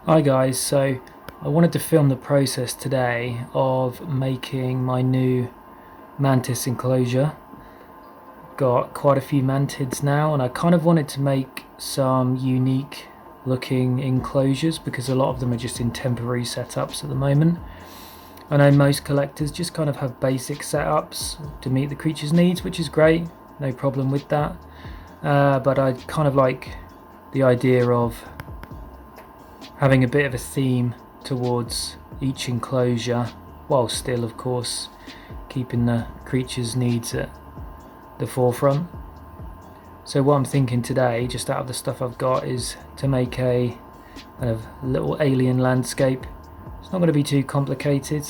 Hi guys, so I wanted to film the process today of making my new mantis enclosure. Got quite a few mantids now, and I kind of wanted to make some unique looking enclosures because a lot of them are just in temporary setups at the moment. I know most collectors just kind of have basic setups to meet the creature's needs, which is great, no problem with that. But I kind of like the idea of having a bit of a theme towards each enclosure, while still of course keeping the creature's needs at the forefront. So what I'm thinking today, just out of the stuff I've got, is to make a kind of little alien landscape. It's not going to be too complicated,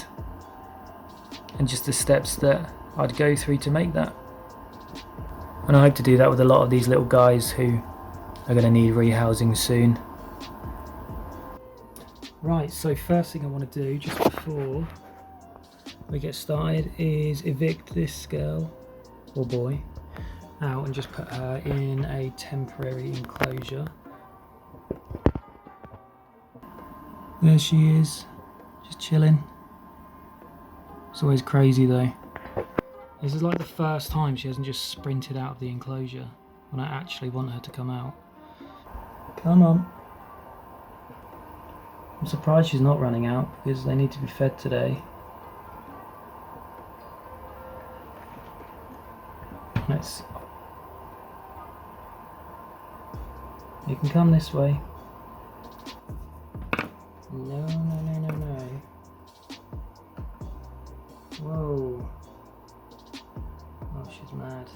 and just the steps that I'd go through to make that. And I hope to do that with a lot of these little guys who are going to need rehousing soon. Right, so first thing I want to do just before we get started is evict this girl, or boy, out and just put her in a temporary enclosure. There she is, just chilling. It's always crazy though. This is like the first time she hasn't just sprinted out of the enclosure when I actually want her to come out. Come on. I'm surprised she's not running out because they need to be fed today. Let's. You can come this way. No, no, no, no, no. Whoa. Oh, she's mad.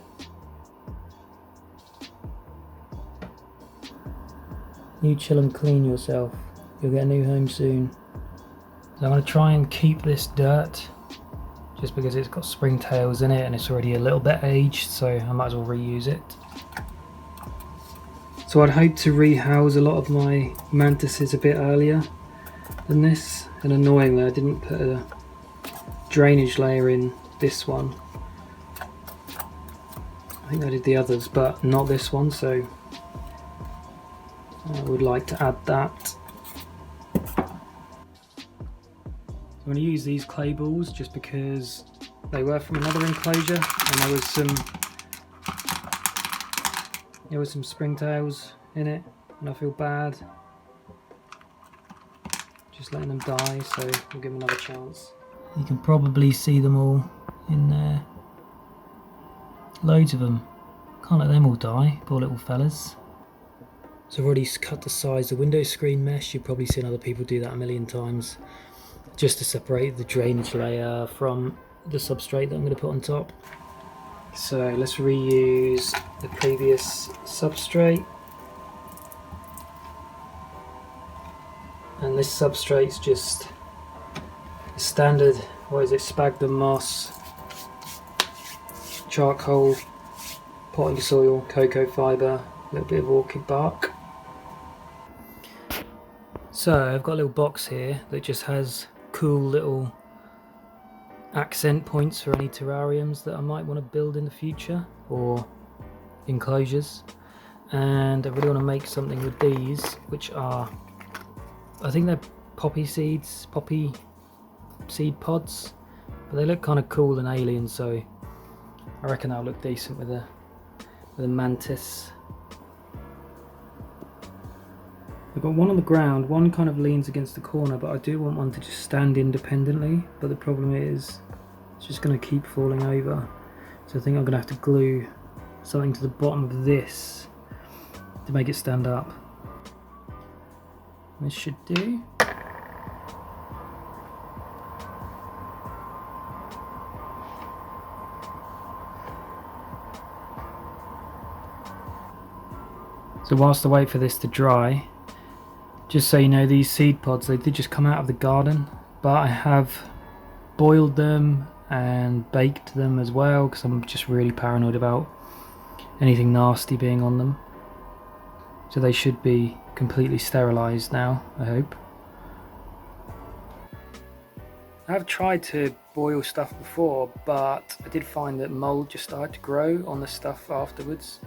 You chill and clean yourself. You'll get a new home soon. So I'm going to try and keep this dirt just because it's got springtails in it and it's already a little bit aged, so I might as well reuse it. So I'd hope to rehouse a lot of my mantises a bit earlier than this, and annoyingly I didn't put a drainage layer in this one. I think I did the others but not this one, so I would like to add that. I'm going to use these clay balls just because they were from another enclosure and there was some springtails in it, and I feel bad just letting them die, so we'll give them another chance. You can probably see them all in there. Loads of them. Can't let them all die, poor little fellas. So I've already cut the size of the window screen mesh. You've probably seen other people do that a million times, just to separate the drainage layer from the substrate that I'm going to put on top. So let's reuse the previous substrate, and this substrate's just a standard, what is it, sphagnum moss, charcoal, potting soil, cocoa fibre, a little bit of orchid bark. So I've got a little box here that just has cool little accent points for any terrariums that I might want to build in the future, or enclosures, and I really want to make something with these, which are, I think they're poppy seed pods, but they look kind of cool and alien, so I reckon that'll look decent with a mantis. I've got one on the ground, one kind of leans against the corner, but I do want one to just stand independently, but the problem is it's just going to keep falling over, so I think I'm going to have to glue something to the bottom of this to make it stand up. This should do. So whilst I wait for this to dry, just so you know, these seed pods, they did just come out of the garden, but I have boiled them and baked them as well because I'm just really paranoid about anything nasty being on them. So they should be completely sterilised now, I hope. I've tried to boil stuff before, but I did find that mould just started to grow on the stuff afterwards.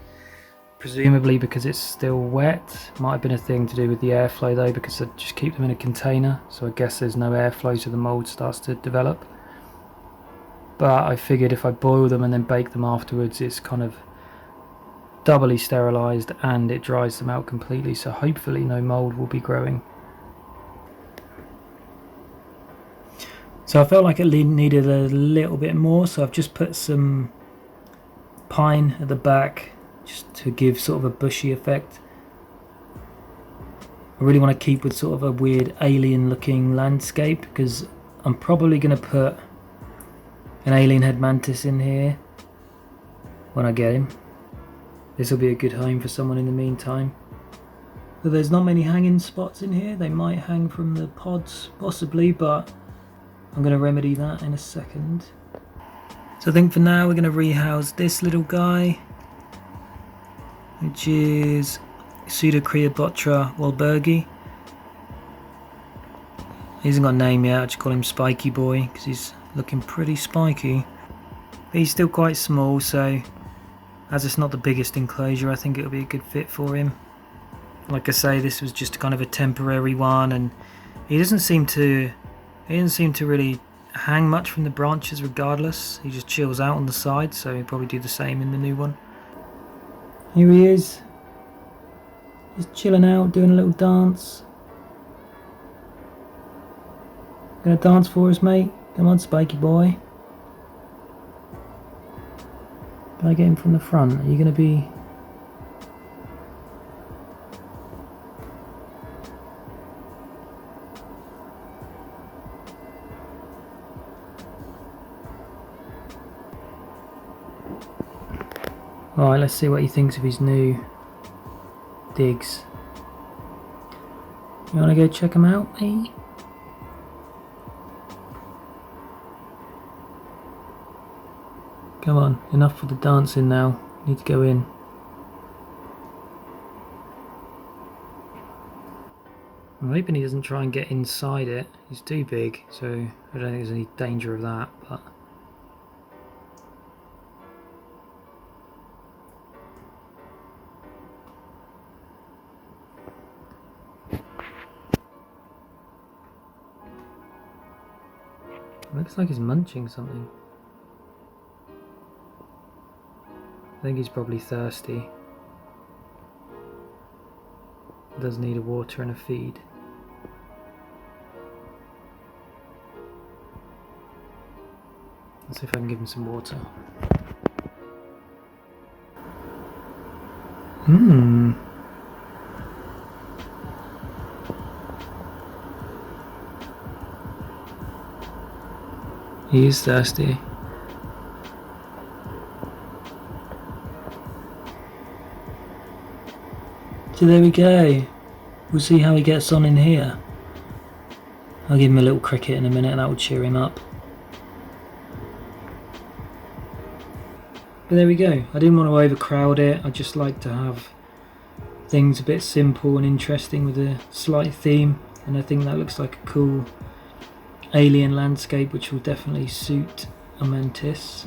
presumably because it's still wet. Might have been a thing to do with the airflow though, because I just keep them in a container, so I guess there's no airflow so the mould starts to develop. But I figured if I boil them and then bake them afterwards, it's kind of doubly sterilised and it dries them out completely, so hopefully no mould will be growing. So I felt like it needed a little bit more, so I've just put some pine at the back just to give sort of a bushy effect. I really want to keep with sort of a weird alien looking landscape, because I'm probably going to put an alien head mantis in here when I get him. This will be a good home for someone in the meantime. But there's not many hanging spots in here. They might hang from the pods possibly, but I'm going to remedy that in a second. So I think for now we're going to rehouse this little guy, which is Pseudocreobotra wahlbergi. He hasn't got a name yet, I just call him Spiky Boy because he's looking pretty spiky. But he's still quite small, so as it's not the biggest enclosure, I think it'll be a good fit for him. Like I say, this was just kind of a temporary one, and he doesn't seem to really hang much from the branches regardless. He just chills out on the side, so he'll probably do the same in the new one. Here he is, just chilling out, doing a little dance. Gonna dance for us, mate? Come on, Spiky Boy. Can I get him from the front? Are you gonna be... Alright, let's see what he thinks of his new digs. You wanna go check him out, mate? Come on, enough for the dancing now. You need to go in. I'm hoping he doesn't try and get inside it. He's too big, so I don't think there's any danger of that, but... Looks like he's munching something. I think he's probably thirsty. Does need a water and a feed. Let's see if I can give him some water. He is thirsty. So there we go. We'll see how he gets on in here. I'll give him a little cricket in a minute and that will cheer him up. But there we go. I didn't want to overcrowd it. I just like to have things a bit simple and interesting with a slight theme, and I think that looks like a cool alien landscape which will definitely suit a mantis.